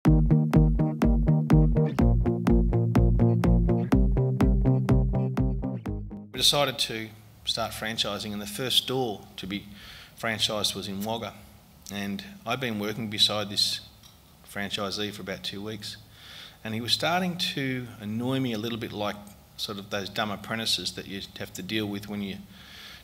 We decided to start franchising, and the first store to be franchised was in Wagga. And I'd been working beside this franchisee for about 2 weeks, and he was starting to annoy me a little bit, like sort of those dumb apprentices that you have to deal with when you're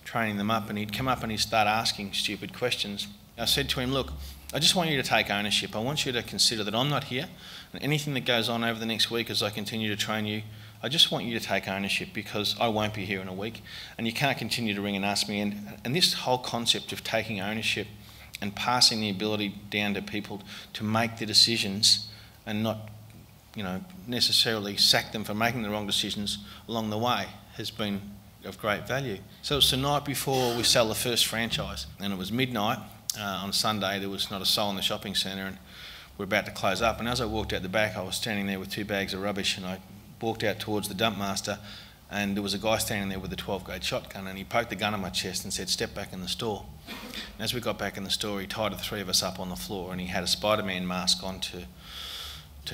training them up. And he'd come up and he'd start asking stupid questions. I said to him, look, I just want you to take ownership. I want you to consider that I'm not here, and anything that goes on over the next week as I continue to train you, I just want you to take ownership, because I won't be here in a week and you can't continue to ring and ask me. And this whole concept of taking ownership and passing the ability down to people to make the decisions and not, necessarily sack them for making the wrong decisions along the way has been of great value. So it's the night before we sell the first franchise, and it was midnight on Sunday. There was not a soul in the shopping centre, and we're about to close up. And as I walked out the back, I was standing there with 2 bags of rubbish, and I walked out towards the dump master, and there was a guy standing there with a 12-gauge shotgun, and he poked the gun on my chest and said, "Step back in the store." And as we got back in the store, he tied the 3 of us up on the floor, and he had a Spider-Man mask on to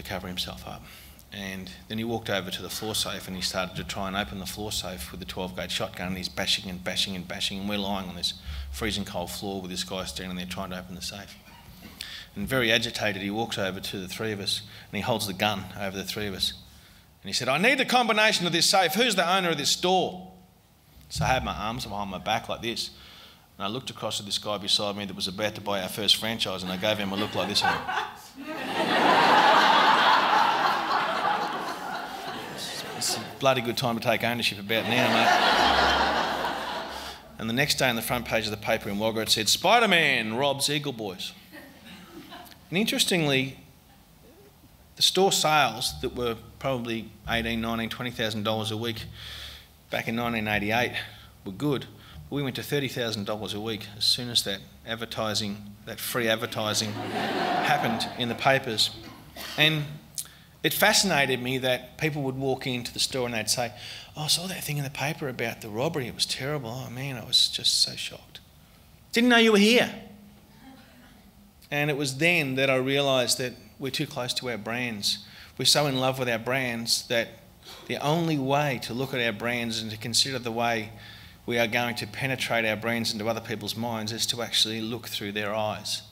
cover himself up. And then he walked over to the floor safe, and he started to try and open the floor safe with the 12-gauge shotgun, and he's bashing and bashing and bashing, and we're lying on this freezing cold floor with this guy standing there trying to open the safe. And very agitated, he walks over to the 3 of us, and he holds the gun over the 3 of us. And he said, "I need the combination of this safe. Who's the owner of this store?" So I had my arms behind my back like this, and I looked across at this guy beside me that was about to buy our first franchise, and I gave him a look like this. It's a bloody good time to take ownership about now, mate. And the next day on the front page of the paper in Wagga, it said, "Spider-Man robs Eagle Boys." And interestingly, the store sales that were probably $18,000, $19,000, $20,000 a week back in 1988 were good. We went to $30,000 a week as soon as that advertising, that free advertising happened in the papers. And it fascinated me that people would walk into the store and they'd say, "Oh, I saw that thing in the paper about the robbery. It was terrible. Oh man, I was just so shocked. Didn't know you were here." And it was then that I realised that we're too close to our brands. We're so in love with our brands that the only way to look at our brands and to consider the way we are going to penetrate our brands into other people's minds is to actually look through their eyes.